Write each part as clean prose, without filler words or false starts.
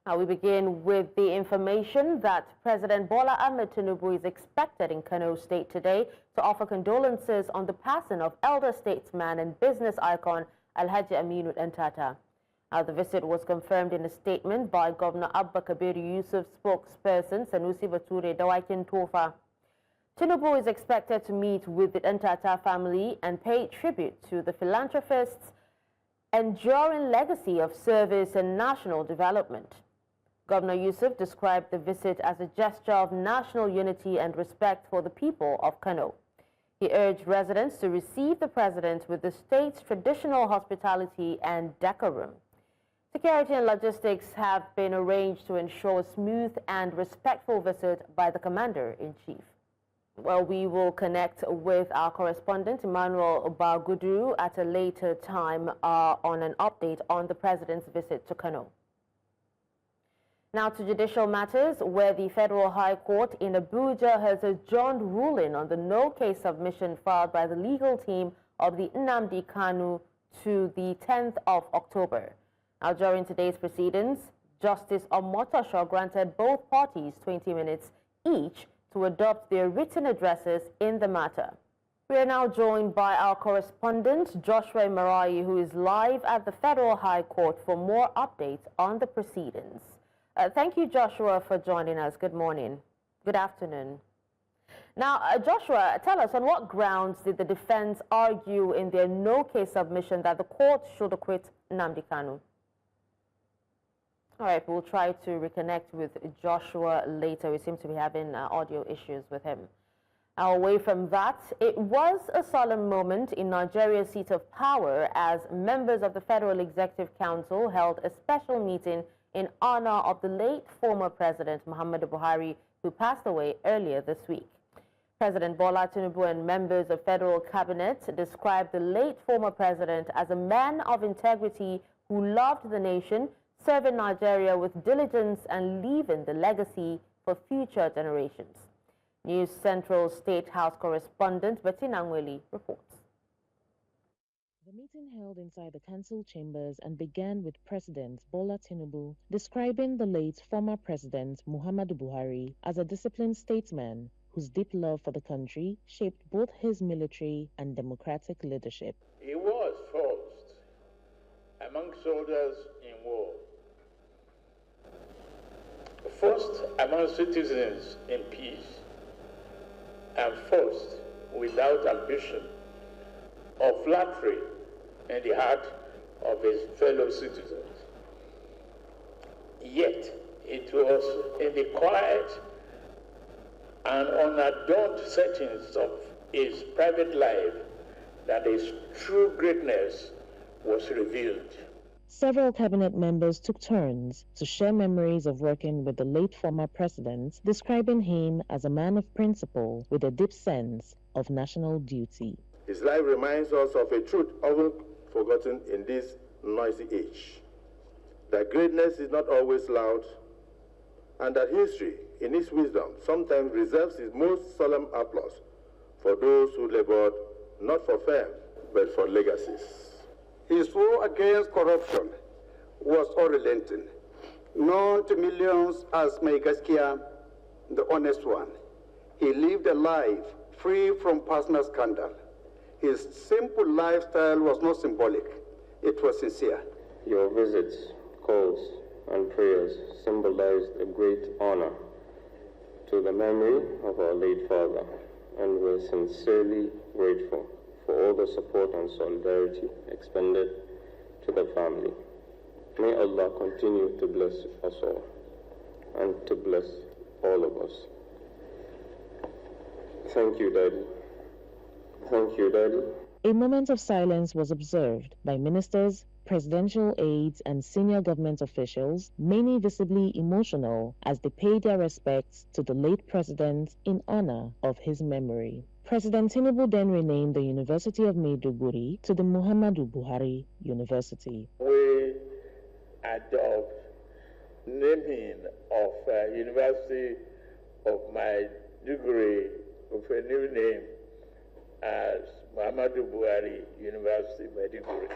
Now we begin with the information that President Bola Ahmed Tinubu is expected in Kano State today to offer condolences on the passing of elder statesman and business icon Alhaji Aminu Ntata. Now the visit was confirmed in a statement by Governor Abba Kabir Yusuf's spokesperson Sanusi Bature Dawakin Tofa. Tinubu is expected to meet with the Ntata family and pay tribute to the philanthropist's enduring legacy of service and national development. Governor Yusuf described the visit as a gesture of national unity and respect for the people of Kano. He urged residents to receive the president with the state's traditional hospitality and decorum. Security and logistics have been arranged to ensure a smooth and respectful visit by the Commander-in-Chief. Well, we will connect with our correspondent, Emmanuel Bagudu, at a later time on an update on the president's visit to Kano. Now to judicial matters, where the Federal High Court in Abuja has adjourned ruling on the no-case submission filed by the legal team of the Nnamdi Kanu to the 10th of October. Now, during today's proceedings, Justice Omotosho granted both parties 20 minutes each to adopt their written addresses in the matter. We are now joined by our correspondent, Joshua Marai, who is live at the Federal High Court for more updates on the proceedings. Thank you, Joshua, for joining us. Good morning. Good afternoon. Now, Joshua, tell us, on what grounds did the defense argue in their no-case submission that the court should acquit Nnamdi Kanu? All right, we'll try to reconnect with Joshua later. We seem to be having audio issues with him. Away from that, it was a solemn moment in Nigeria's seat of power as members of the Federal Executive Council held a special meeting in honor of the late former President Muhammadu Buhari, who passed away earlier this week. President Bola Tinubu and members of federal cabinet described the late former president as a man of integrity who loved the nation, serving Nigeria with diligence and leaving the legacy for future generations. News Central State House correspondent Bettina Ngweli reports. The meeting held inside the council chambers and began with President Bola Tinubu describing the late former President Muhammadu Buhari as a disciplined statesman whose deep love for the country shaped both his military and democratic leadership. He was first among soldiers in war, first among citizens in peace, and first without ambition or flattery in the heart of his fellow citizens. Yet it was in the quiet and unadorned settings of his private life that his true greatness was revealed. Several cabinet members took turns to share memories of working with the late former president, describing him as a man of principle with a deep sense of national duty. His life reminds us of a truth often forgotten in this noisy age, that greatness is not always loud, and that history, in its wisdom, sometimes reserves its most solemn applause for those who labored not for fame, but for legacies. His war against corruption was unrelenting, known to millions as Mai Gaskiya, the honest one. He lived a life free from personal scandal. His simple lifestyle was not symbolic, it was sincere. Your visits, calls, and prayers symbolized a great honor to the memory of our late father, and we're sincerely grateful for all the support and solidarity expended to the family. May Allah continue to bless us all and to bless all of us. Thank you, Daddy. Thank you, Daddy. A moment of silence was observed by ministers, presidential aides, and senior government officials, many visibly emotional as they paid their respects to the late president in honor of his memory. President Tinubu then renamed the University of Maiduguri to the Muhammadu Buhari University. We adopt naming of University of Maiduguri with a new name as Muhammadu Buhari University, Maiduguri.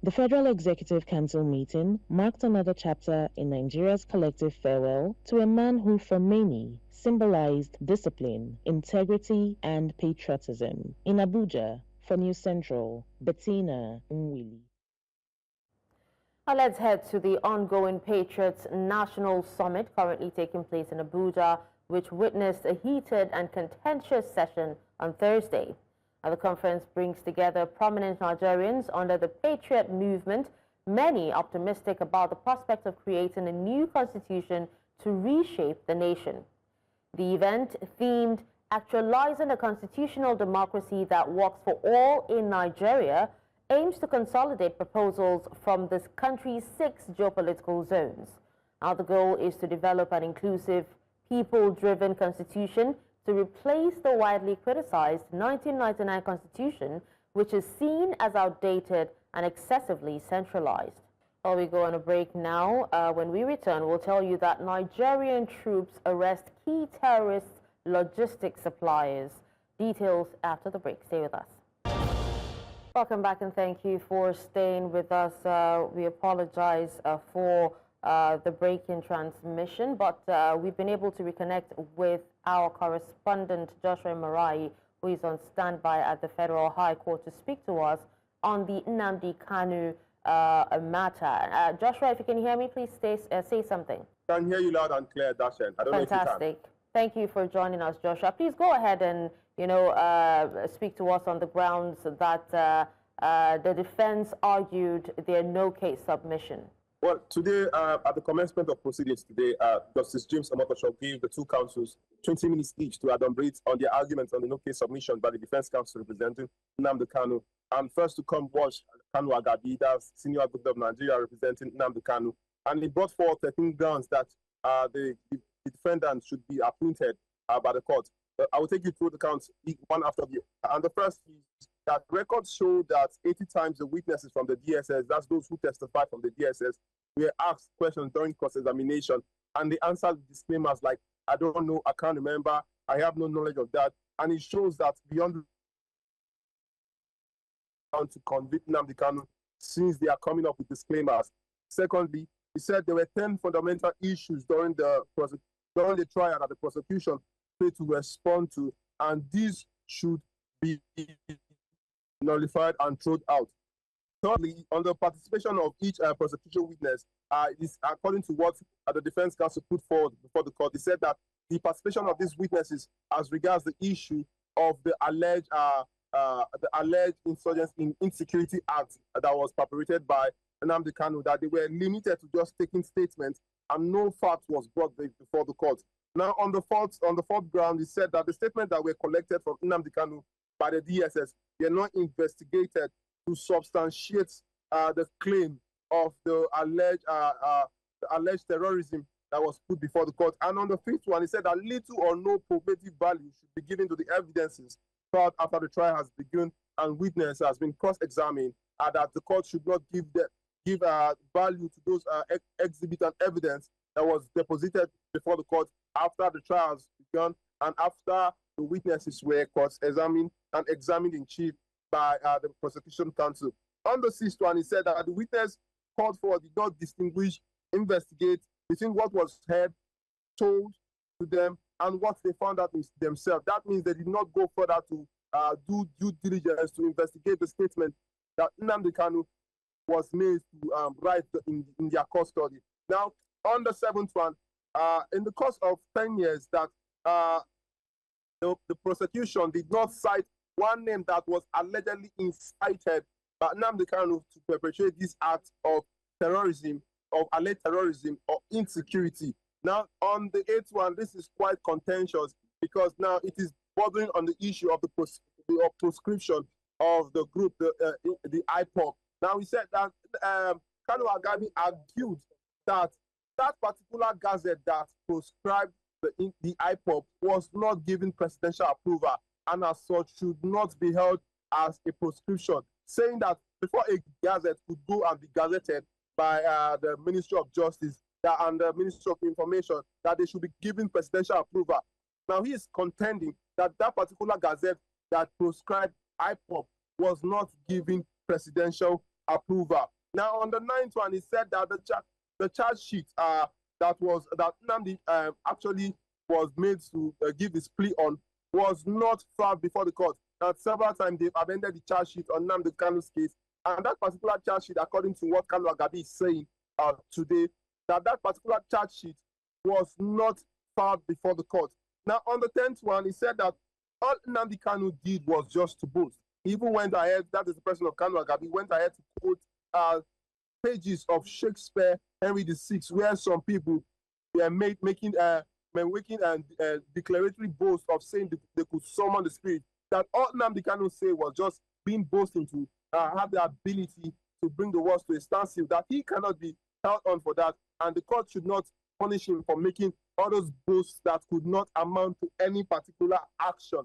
The Federal Executive Council meeting marked another chapter in Nigeria's collective farewell to a man who, for many, symbolized discipline, integrity, and patriotism. In Abuja, for News Central, Bettina Nwili. Now let's head to the ongoing Patriots National Summit currently taking place in Abuja, which witnessed a heated and contentious session on Thursday. Now, the conference brings together prominent Nigerians under the Patriot movement, many optimistic about the prospect of creating a new constitution to reshape the nation. The event, themed Actualizing a Constitutional Democracy That Works for All in Nigeria, aims to consolidate proposals from this country's 6 geopolitical zones. Now, the goal is to develop an inclusive, people-driven constitution to replace the widely criticized 1999 constitution, which is seen as outdated and excessively centralized. Well, we go on a break now. When we return, we'll tell you that Nigerian troops arrest key terrorist logistics suppliers. Details after the break. Stay with us. Welcome back and thank you for staying with us. We apologize for the break in transmission, but we've been able to reconnect with our correspondent Joshua Marai, who is on standby at the Federal High Court to speak to us on the Nnamdi Kanu matter. Joshua, if you can hear me, please say something. I can hear you loud and clear, Dashen. I don't know if you can. Fantastic. Thank you for joining us, Joshua. Please go ahead and speak to us on the grounds that the defense argued their no-case submission. Well, today, at the commencement of proceedings today, Justice James Omotosho gave the two counsels 20 minutes each to elaborate on their arguments on the no-case submission by the defense counsel representing Nnamdi Kanu. And first to come was Kanu Agabi, that's Senior Advocate of Nigeria representing Nnamdi Kanu. And he brought forth 13 grounds that the defendant should be appointed by the court. I will take you through the counts one after the other. And the first is that records show that 80 times the witnesses from the DSS, that's those who testified from the DSS, were asked questions during cross-examination, and they answered disclaimers like, I don't know, I can't remember, I have no knowledge of that. And it shows that beyond to convict Nnamdi Kanu, since they are coming up with disclaimers. Secondly, he said there were 10 fundamental issues during the trial that the prosecution failed to respond to, and these should be nullified and thrown out. Thirdly, on the participation of each prosecution witness, is according to what the defense counsel put forward before the court, he said that the participation of these witnesses as regards the issue of the alleged insurgents in Insecurity Act that was perpetrated by Nnamdi Kanu, that they were limited to just taking statements and no fact was brought before the court. Now, on the fourth ground, he said that the statements that were collected from Nnamdi Kanu by the DSS were not investigated to substantiate the claim of the alleged terrorism that was put before the court. And on the fifth one, he said that little or no probative value should be given to the evidences found after the trial has begun and witness has been cross-examined, and that the court should not give value to those exhibit and evidence that was deposited before the court after the trial has begun and after the witnesses were cross-examined and examined in chief by the prosecution counsel. On the sixth one, he said that the witness called for did not distinguish, investigate between what was heard, told to them, and what they found out themselves. That means they did not go further to do due diligence to investigate the statement that Nnamdi Kanu was made to write in their custody. Now, on the seventh one, in the course of 10 years that the prosecution did not cite one name that was allegedly incited by Nnamdi Kanu to perpetrate this act of terrorism, of alleged terrorism or insecurity. Now, on the eighth one, this is quite contentious because now it is bordering on the issue of the proscription of the group, the IPOC. Now, he said that Kanu Agabi argued that that particular gazette that proscribed the IPOC was not given presidential approval and as such should not be held as a proscription, saying that before a gazette could go and be gazetted by the Ministry of Justice and the Ministry of Information, that they should be given presidential approval. Now, he is contending that that particular gazette that proscribed IPOC was not given presidential approval. Now, on the 9th one, he said that the charge sheet that Nnamdi actually was made to give his plea on was not filed before the court. That several times they've amended the charge sheet on Nnamdi Kanu's case, and that particular charge sheet, according to what Kanu Agabi is saying today, that particular charge sheet was not filed before the court. Now, on the 10th one, he said that all Nnamdi Kanu did was just to boast. He even went ahead, that is the person of Kanu Agabi, went ahead to quote pages of Shakespeare, Henry VI, where some people were making declaratory boast of saying they could summon the spirit. That all Nnamdi Kanu say was just being boasting to have the ability to bring the world to a standstill, that he cannot be held on for that, and the court should not punish him for making all those boasts that could not amount to any particular action.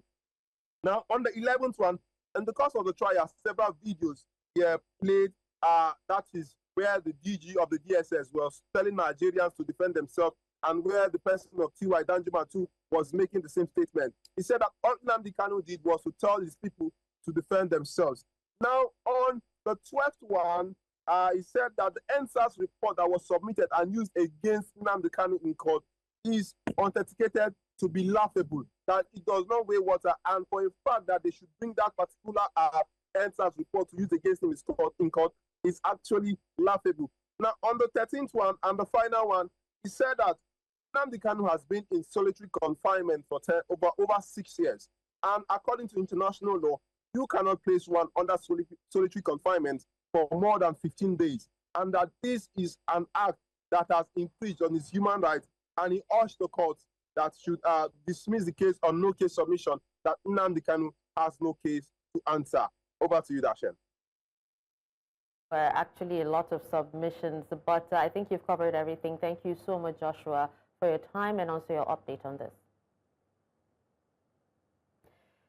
Now, on the 11th one, in the course of the trial, several videos were played. That is where the DG of the DSS was telling Nigerians to defend themselves, and where the person of T.Y. Danjuma too was making the same statement. He said that all Nnamdi Kanu did was to tell his people to defend themselves. Now, on the 12th one, he said that the NSAS report that was submitted and used against Nnamdi Kanu in court is authenticated to be laughable, that it does not weigh water, and for a fact that they should bring that particular NSAS report to use against him in court is actually laughable. Now, on the 13th one and the final one, he said that Nnamdi Kanu has been in solitary confinement for over 6 years. And according to international law, you cannot place one under solitary confinement for more than 15 days. And that this is an act that has infringed on his human rights. And he urged the court that should dismiss the case on no case submission, that Nnamdi Kanu has no case to answer. Over to you, Dashen. Actually, a lot of submissions, but I think you've covered everything. Thank you so much, Joshua, for your time and also your update on this.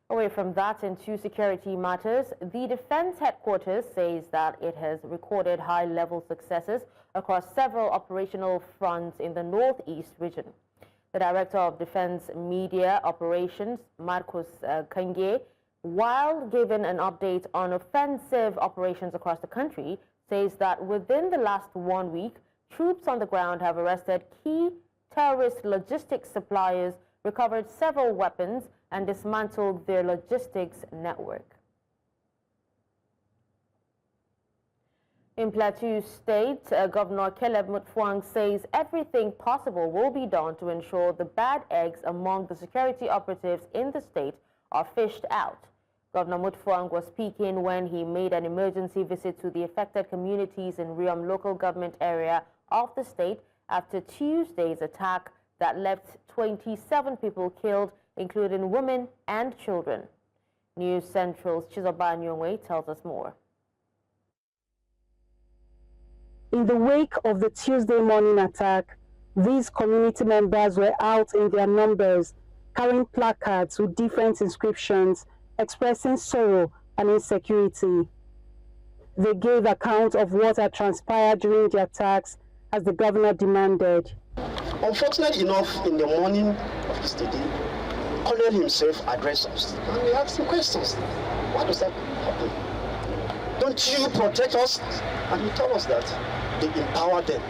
Away from that, into security matters, the Defense Headquarters says that it has recorded high-level successes across several operational fronts in the Northeast region. The Director of Defense Media Operations, Marcus Kange, while giving an update on offensive operations across the country, says that within the last 1 week, troops on the ground have arrested key terrorist logistics suppliers, recovered several weapons, and dismantled their logistics network. In Plateau State, Governor Caleb Mutfwang says everything possible will be done to ensure the bad eggs among the security operatives in the state are fished out. Governor Mutfwang was speaking when he made an emergency visit to the affected communities in Riom local government area of the state after Tuesday's attack that left 27 people killed, including women and children. News Central's Chizoba Nyongwe tells us more. In the wake of the Tuesday morning attack, these community members were out in their numbers, carrying placards with different inscriptions expressing sorrow and insecurity. They gave account of what had transpired during the attacks as the governor demanded. Unfortunately enough, in the morning of yesterday, Colonel himself addressed us and we asked him questions. Why does that happen? Don't you protect us? And he told us that they empower them.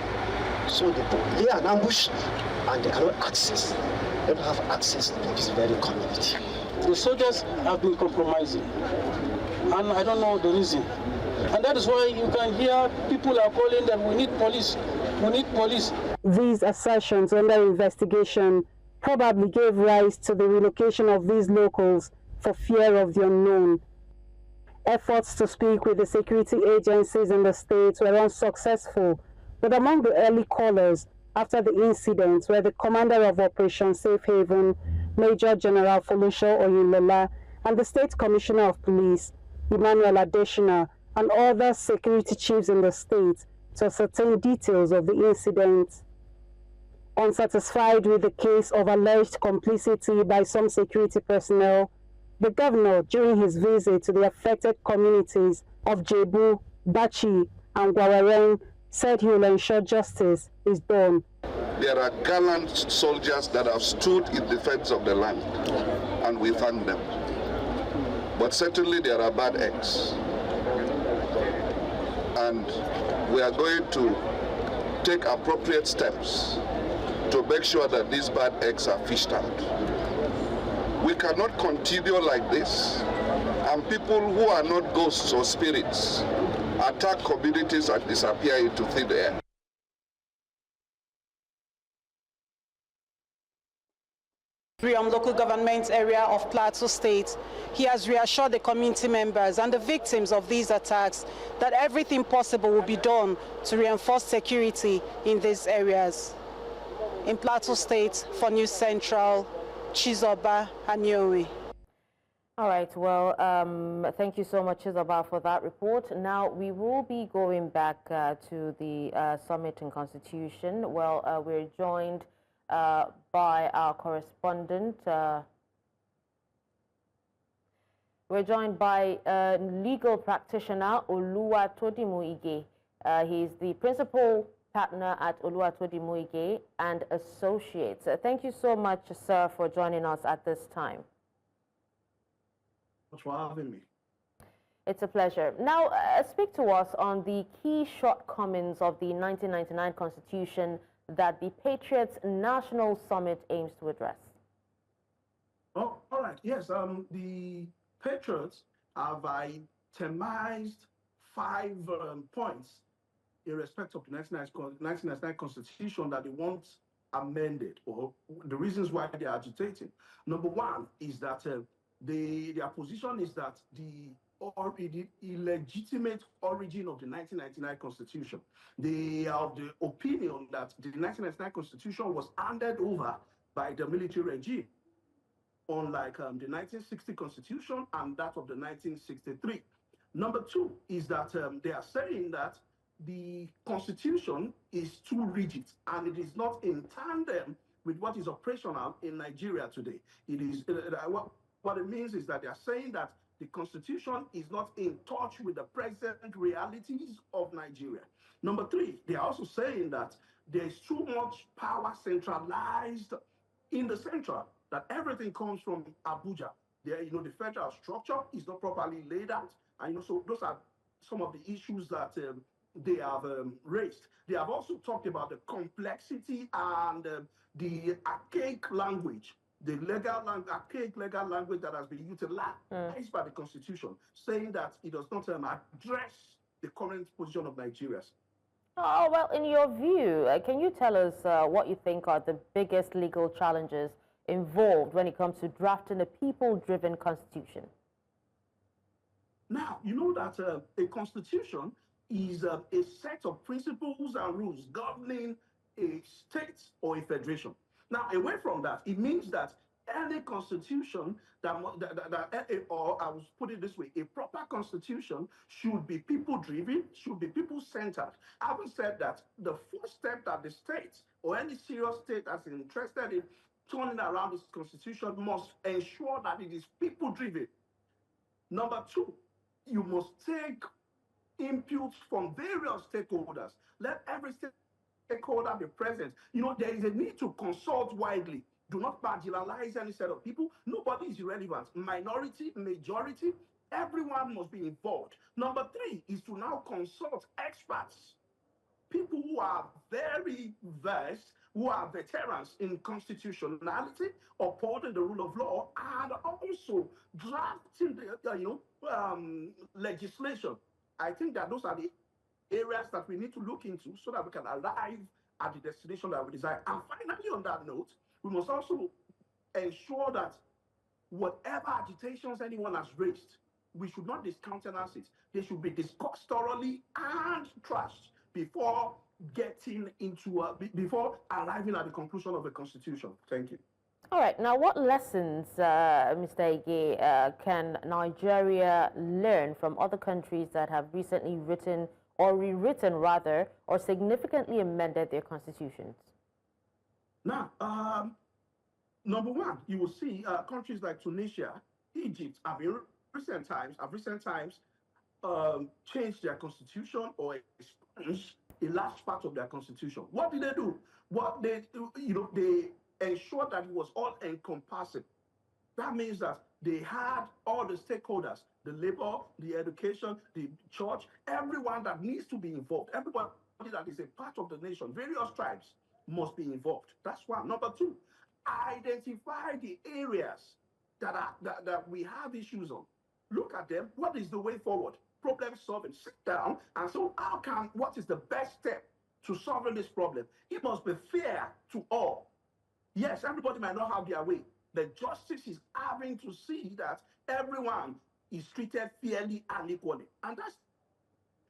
So they lay an ambush and they cannot access. They don't have access to this very community. The soldiers have been compromising, and I don't know the reason. And that is why you can hear people are calling that we need police, we need police. These assertions under investigation probably gave rise to the relocation of these locals for fear of the unknown. Efforts to speak with the security agencies in the state were unsuccessful, but among the early callers after the incident were the commander of Operation Safe Haven, Major General Folusho Oyinlola, and the State Commissioner of Police, Emmanuel Adeshina, and other security chiefs in the state to ascertain details of the incident. Unsatisfied with the case of alleged complicity by some security personnel, the governor, during his visit to the affected communities of Jebu, Bachi, and Gwawareng, said he will ensure justice is done. There are gallant soldiers that have stood in defense of the land, and we thank them. But certainly there are bad eggs. And we are going to take appropriate steps to make sure that these bad eggs are fished out. We cannot continue like this, and people who are not ghosts or spirits attack communities and disappear into thin air. Local government area of Plateau State, he has reassured the community members and the victims of these attacks that everything possible will be done to reinforce security in these areas. In Plateau State, for News Central, Chizoba Anyowe. All right, well, thank you so much, Chizoba, for that report. Now, we will be going back to the summit and constitution. Well, we're joined by our correspondent. We're joined by legal practitioner Oluwatodimu Ige. He's the principal partner at Oluwatodimu Ige and Associates. Thank you so much, sir, for joining us at this time. Thanks for having me. It's a pleasure. Now, speak to us on the key shortcomings of the 1999 Constitution that the Patriots National Summit aims to address. Oh, all right. Yes, the Patriots have itemized 5 points in respect of the 1999 Constitution that they want amended, or the reasons why they are agitating. Number 1 is that their position is that the illegitimate origin of the 1999 Constitution. They are of the opinion that the 1999 Constitution was handed over by the military regime, unlike the 1960 Constitution and that of the 1963. Number 2 is that they are saying that the Constitution is too rigid and it is not in tandem with what is operational in Nigeria today. It is what it means is that they are saying that the Constitution is not in touch with the present realities of Nigeria. Number 3, they are also saying that there is too much power centralized in the central, that everything comes from Abuja. The federal structure is not properly laid out, and so those are some of the issues that they have raised. They have also talked about the complexity and the archaic language, the archaic legal language that has been utilized by the Constitution, saying that it does not address the current position of Nigerians. Oh, well, in your view, can you tell us what you think are the biggest legal challenges involved when it comes to drafting a people-driven constitution? Now, you know that a constitution is a set of principles and rules governing a state or a federation. Now, away from that, it means that any constitution or I will put it this way, a proper constitution should be people-driven, should be people-centered. Having said that, the first step that the state or any serious state that's interested in turning around its constitution must ensure that it is people-driven. Number 2, you must take inputs from various stakeholders. Let every stakeholder be present. There is a need to consult widely. Do not marginalize any set of people. Nobody is irrelevant. Minority, majority, everyone must be involved. Number 3 is to now consult experts, people who are very versed, who are veterans in constitutionality, upholding the rule of law, and also drafting the legislation. I think that those are the areas that we need to look into so that we can arrive at the destination that we desire. And finally, on that note, we must also ensure that whatever agitations anyone has raised, we should not discountenance it. They should be discussed thoroughly and trashed before getting into before arriving at the conclusion of a constitution. Thank you. All right. Now, what lessons, Mr. Ige, can Nigeria learn from other countries that have recently written or rewritten, rather, or significantly amended their constitutions? Now, number 1, you will see countries like Tunisia, Egypt have in recent times changed their constitution or expunged a large part of their constitution. What did they do? What they ensured that it was all encompassing. That means that They had all the stakeholders, the labor, the education, the church, everyone that needs to be involved, everybody that is a part of the nation, various tribes must be involved. That's one. Number two, identify the areas that we have issues on. Look at them. What is the way forward? Problem solving. Sit down and so what is the best step to solving this problem? It must be fair to all. Yes, everybody might not have their way. The justice is having to see that everyone is treated fairly and equally. And that's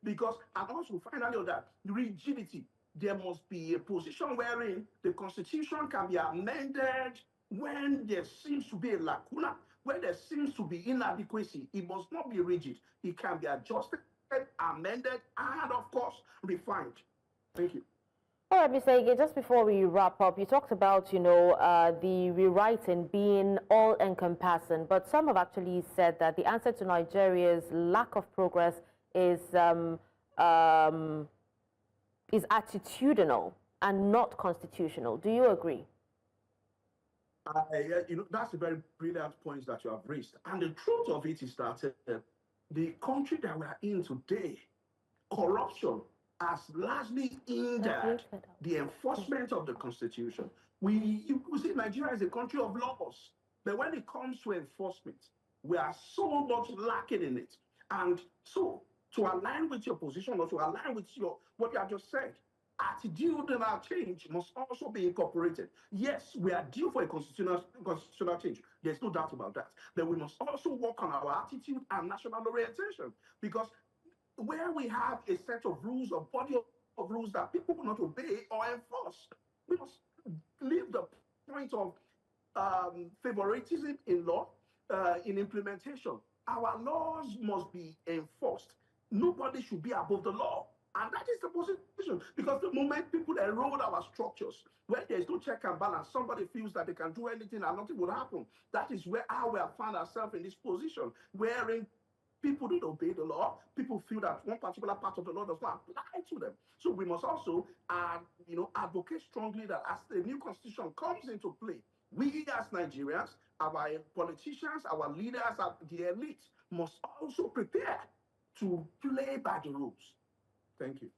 because, and also finally on that, rigidity. There must be a position wherein the Constitution can be amended when there seems to be a lacuna, when there seems to be inadequacy. It must not be rigid. It can be adjusted, amended, and of course, refined. Thank you. All right, Mr. Ige, just before we wrap up, you talked about, the rewriting being all-encompassing, but some have actually said that the answer to Nigeria's lack of progress is attitudinal and not constitutional. Do you agree? That's a very brilliant point that you have raised. And the truth of it is that the country that we are in today, corruption has largely hindered the enforcement of the Constitution. You see, Nigeria is a country of laws, but when it comes to enforcement, we are so much lacking in it. And so, to align with your position or to align with what you have just said, attitudinal change must also be incorporated. Yes, we are due for a constitutional change. There's no doubt about that. But we must also work on our attitude and national orientation, because where we have a set of rules or body of rules that people will not obey or enforce, we must leave the point of favoritism in law, in implementation. Our laws must be enforced. Nobody should be above the law. And that is the position. Because the moment people erode our structures, where there is no check and balance, somebody feels that they can do anything and nothing will happen. That is how we have found ourselves in this position, wherein people don't obey the law. People feel that one particular part of the law does not apply to them. So we must also, advocate strongly that as the new constitution comes into play, we as Nigerians, our politicians, our leaders, the elite must also prepare to play by the rules. Thank you.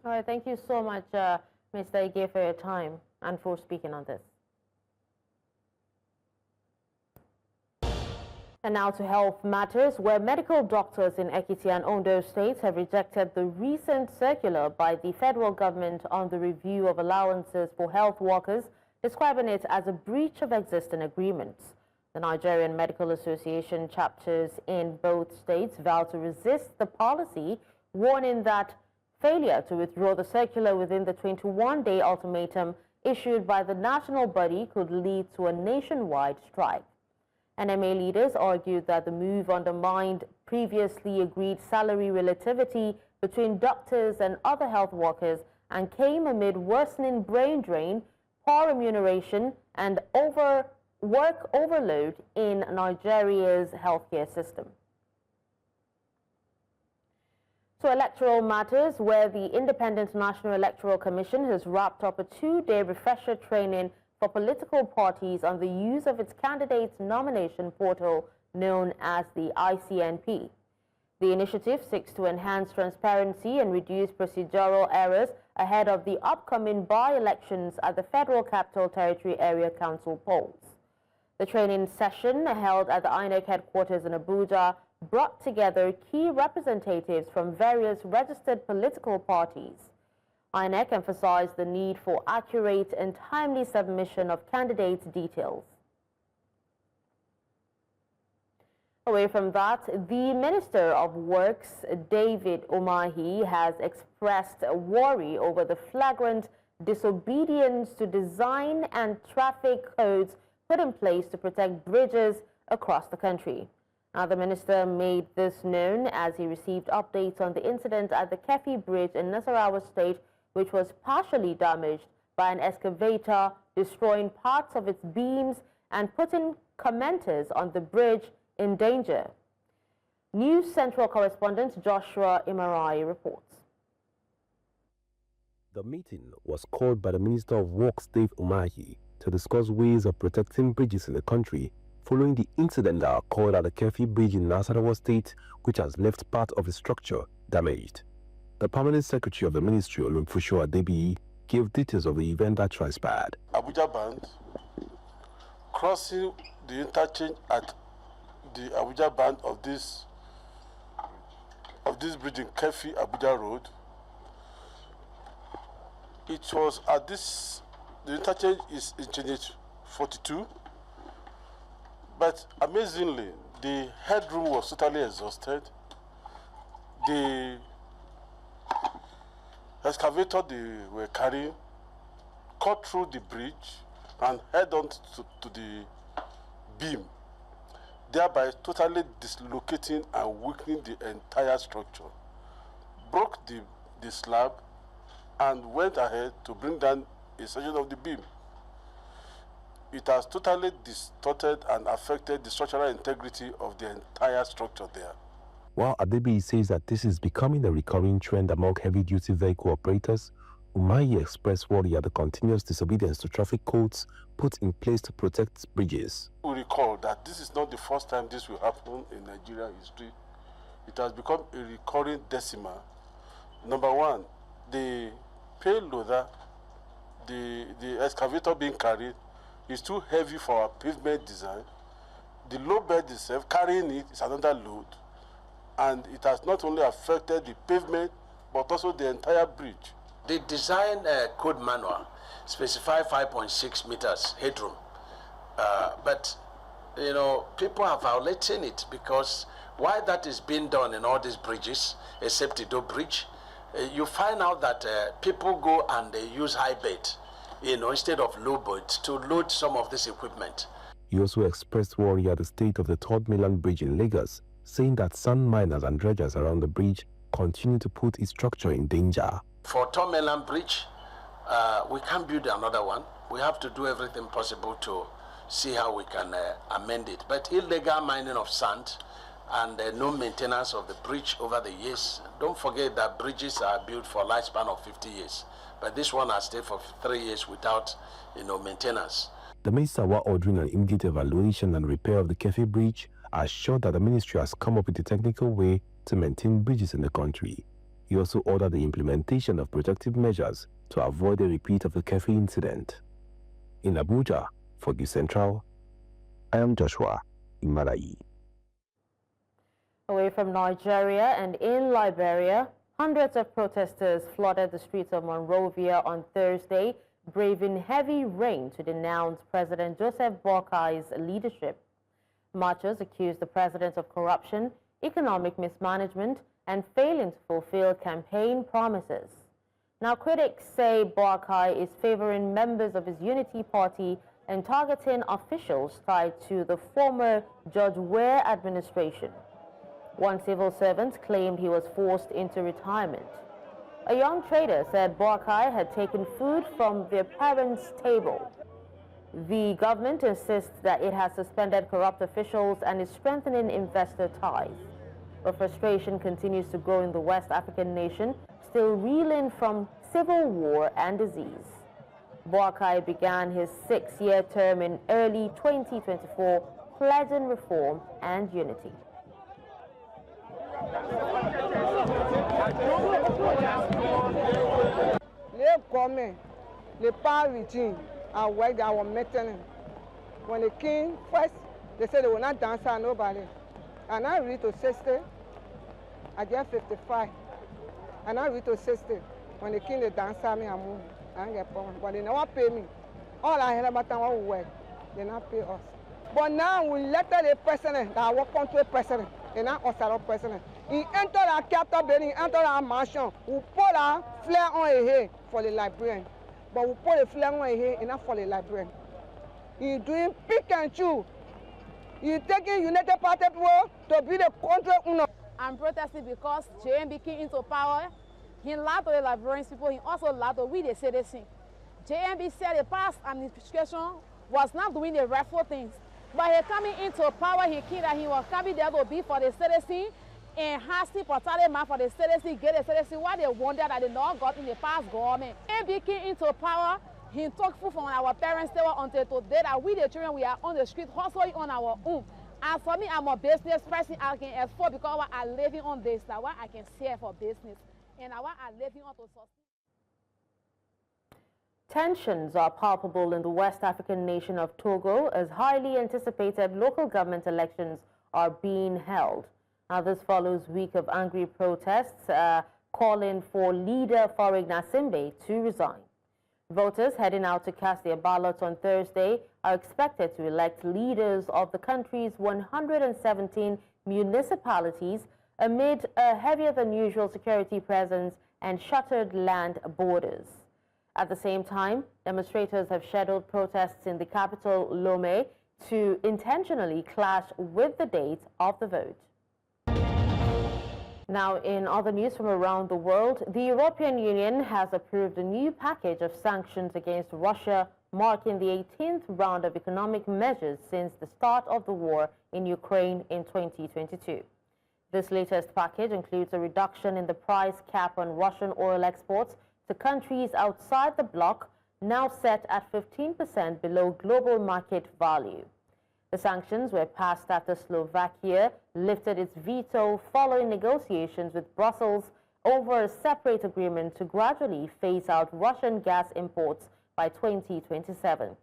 All right, thank you so much, Mr. Ige, for your time and for speaking on this. And now to health matters, where medical doctors in Ekiti and Ondo states have rejected the recent circular by the federal government on the review of allowances for health workers, describing it as a breach of existing agreements. The Nigerian Medical Association chapters in both states vowed to resist the policy, warning that failure to withdraw the circular within the 21-day ultimatum issued by the national body could lead to a nationwide strike. NMA leaders argued that the move undermined previously agreed salary relativity between doctors and other health workers and came amid worsening brain drain, poor remuneration, and work overload in Nigeria's healthcare system. So electoral matters, where the Independent National Electoral Commission has wrapped up a 2-day refresher training for political parties on the use of its candidates' nomination portal known as the ICNP. The initiative seeks to enhance transparency and reduce procedural errors ahead of the upcoming by-elections at the Federal Capital Territory Area Council polls. The training session, held at the INEC headquarters in Abuja, brought together key representatives from various registered political parties. INEC emphasized the need for accurate and timely submission of candidates' details. Away from that, the Minister of Works, David Umahi, has expressed worry over the flagrant disobedience to design and traffic codes put in place to protect bridges across the country. The minister made this known as he received updates on the incident at the Kefi Bridge in Nasarawa State, which was partially damaged by an excavator, destroying parts of its beams and putting commenters on the bridge in danger. News Central correspondent Joshua Imarai reports. The meeting was called by the Minister of Works, Dave Umahi, to discuss ways of protecting bridges in the country following the incident that occurred at the Kefi Bridge in Nasarawa State, which has left part of the structure damaged. The permanent secretary of the ministry, Olumfusho Adebiyi, gave details of the event that transpired. Abuja band crossing the interchange at the Abuja band of this bridge in Kefi Abuja Road. It was at this, the interchange is in change 42, but amazingly, the headroom was totally exhausted. The excavator they were carrying cut through the bridge and head on to the beam, thereby totally dislocating and weakening the entire structure, broke the slab and went ahead to bring down a section of the beam. It has totally distorted and affected the structural integrity of the entire structure there. While Adebiyi says that this is becoming a recurring trend among heavy-duty vehicle operators, Umahi expressed worry at the continuous disobedience to traffic codes put in place to protect bridges. We recall that this is not the first time this will happen in Nigeria history. It has become a recurring decimal. Number one, the payloader, the excavator being carried, is too heavy for our pavement design. The load bed itself, carrying it, is another load. And it has not only affected the pavement, but also the entire bridge. The design code manual specifies 5.6 meters headroom. But, you know, people are violating it because while that is being done in all these bridges, except the Edo Bridge, you find out that people go and they use high bed, you know, instead of low bed to load some of this equipment. He also expressed worry at the state of the Third Mainland Bridge in Lagos, saying that sand miners and dredgers around the bridge continue to put its structure in danger. For Third Mainland Bridge, we can't build another one. We have to do everything possible to see how we can amend it. But illegal mining of sand and no maintenance of the bridge over the years. Don't forget that bridges are built for a lifespan of 50 years. But this one has stayed for 3 years without, you know, maintenance. The minister, while ordering an immediate evaluation and repair of the Kefi Bridge, assured that the ministry has come up with a technical way to maintain bridges in the country. He also ordered the implementation of protective measures to avoid a repeat of the Kefi incident. In Abuja, for the Central, I am Joshua Imarayi. Away from Nigeria and in Liberia, hundreds of protesters flooded the streets of Monrovia on Thursday, braving heavy rain to denounce President Joseph Boakai's leadership. Marchers accused the president of corruption, economic mismanagement, and failing to fulfill campaign promises. Now, critics say Boakai is favoring members of his Unity Party and targeting officials tied to the former George Weah administration. One civil servant claimed he was forced into retirement. A young trader said Boakai had taken food from their parents' table. The government insists that it has suspended corrupt officials and is strengthening investor ties. But frustration continues to grow in the West African nation, still reeling from civil war and disease. Boakai began his 6-year term in early 2024, pledging reform and unity. Les communs, les parisiens, are working our meeting. When the king first, they said they will not dance at nobody. And I read to 60, I get 55. And I read to 60. When the king they dance at me, I move. I get pound. But they never pay me. All I hear about them work, they not pay us. But now we let the president, that our country president, and not us our president. He entered our capital building, entered our mansion. We put our flag on his head for the librarian. But we put the flag on his head and not for the librarian. He's doing pick and choose. He's taking United Party people to be the country. I'm protesting because JMB came into power. He lied to the librarians people. He also lied to we the citizens. JMB said the past administration was not doing the rightful things. But he coming into power, he knew that he was coming there to be for the citizens and hasty portale man for the citizens, get the citizens what they wanted that they not got in the past government. JMB came into power He took food from our parents table until today that we the children we are on the street hustling on our own. As for me, I'm a business person. I can afford because I living on this. That's why I can save for business. And I are living on to sustain. Tensions are palpable in the West African nation of Togo as highly anticipated local government elections are being held. Now, this follows a week of angry protests calling for leader Farouk Nassimbe to resign. Voters heading out to cast their ballots on Thursday are expected to elect leaders of the country's 117 municipalities amid a heavier than usual security presence and shuttered land borders. At the same time, demonstrators have scheduled protests in the capital, Lomé, to intentionally clash with the date of the vote. Now, in other news from around the world, the European Union has approved a new package of sanctions against Russia, marking the 18th round of economic measures since the start of the war in Ukraine in 2022. This latest package includes a reduction in the price cap on Russian oil exports to countries outside the bloc, now set at 15% below global market value. The sanctions were passed after Slovakia lifted its veto following negotiations with Brussels over a separate agreement to gradually phase out Russian gas imports by 2027.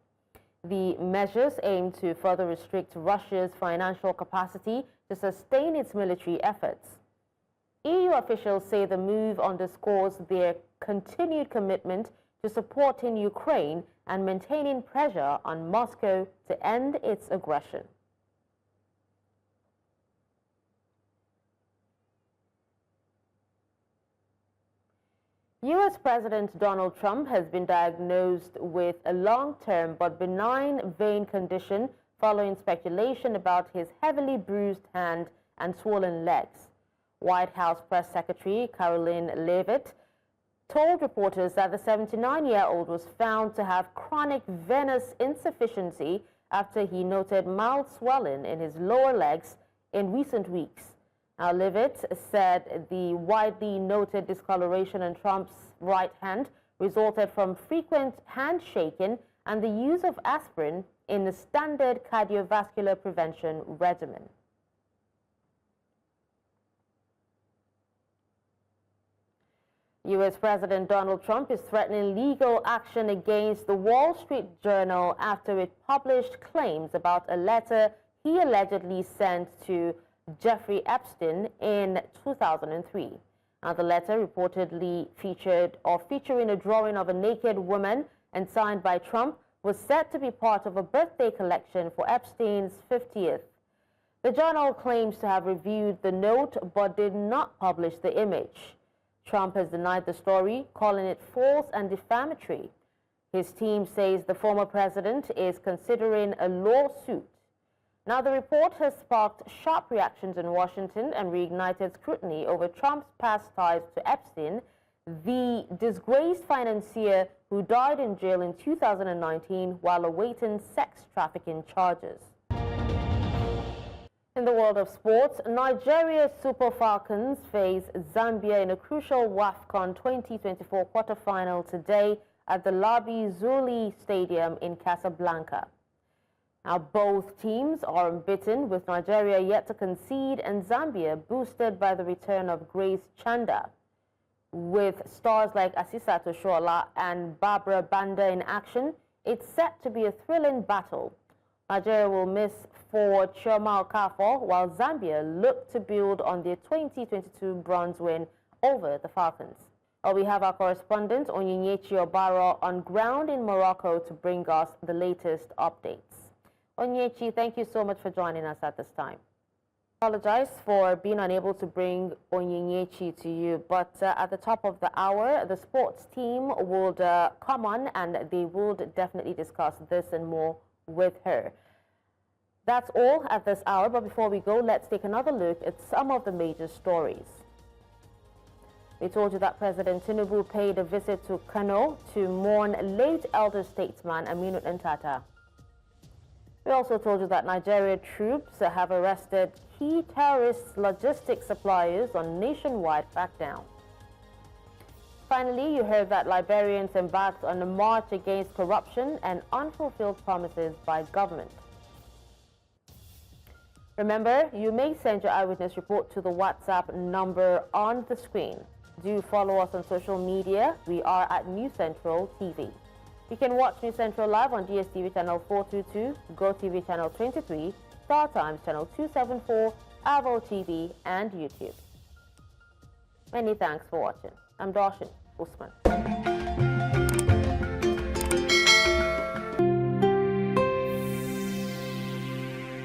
The measures aim to further restrict Russia's financial capacity to sustain its military efforts. EU officials say the move underscores their continued commitment to supporting Ukraine and maintaining pressure on Moscow to end its aggression. U.S. President Donald Trump has been diagnosed with a long-term but benign vein condition following speculation about his heavily bruised hand and swollen legs. White House Press Secretary Caroline Leavitt told reporters that the 79-year-old was found to have chronic venous insufficiency after he noted mild swelling in his lower legs in recent weeks. Now, Leavitt said the widely noted discoloration in Trump's right hand resulted from frequent handshaking and the use of aspirin in the standard cardiovascular prevention regimen. U.S. President Donald Trump is threatening legal action against the Wall Street Journal after it published claims about a letter he allegedly sent to Jeffrey Epstein in 2003. Now, the letter reportedly featuring a drawing of a naked woman and signed by Trump was said to be part of a birthday collection for Epstein's 50th. The journal claims to have reviewed the note but did not publish the image. Trump has denied the story, calling it false and defamatory. His team says the former president is considering a lawsuit. Now, the report has sparked sharp reactions in Washington and reignited scrutiny over Trump's past ties to Epstein, the disgraced financier who died in jail in 2019 while awaiting sex trafficking charges. In the world of sports, Nigeria's Super Falcons face Zambia in a crucial WAFCON 2024 quarterfinal today at the Labi Zuli Stadium in Casablanca. Now, both teams are unbeaten, with Nigeria yet to concede and Zambia boosted by the return of Grace Chanda. With stars like Asisa Toshola and Barbara Banda in action, it's set to be a thrilling battle. Nigeria will miss forward Chioma Okafor, while Zambia look to build on their 2022 bronze win over the Falcons. We have our correspondent Onyinyechi Obaro on ground in Morocco to bring us the latest updates. Onyinyechi, thank you so much for joining us at this time. I apologize for being unable to bring Onyinyechi to you, but at the top of the hour, the sports team would come on and they would definitely discuss this and more with her. That's all at this hour, but before we go, let's take another look at some of the major stories. We told you that President Tinubu paid a visit to Kano to mourn late elder statesman Aminu Ntata. We also told you that Nigeria troops have arrested key terrorist logistics suppliers on nationwide crackdown. finally, you heard that Liberians embarked on a march against corruption and unfulfilled promises by government. Remember, you may send your eyewitness report to the WhatsApp number on the screen. Do follow us on social media. We are at News Central TV. You can watch News Central live on DSTV channel 422, GoTV channel 23, Star Times channel 274, Avo TV, and YouTube. Many thanks for watching. I'm Darshan Usman.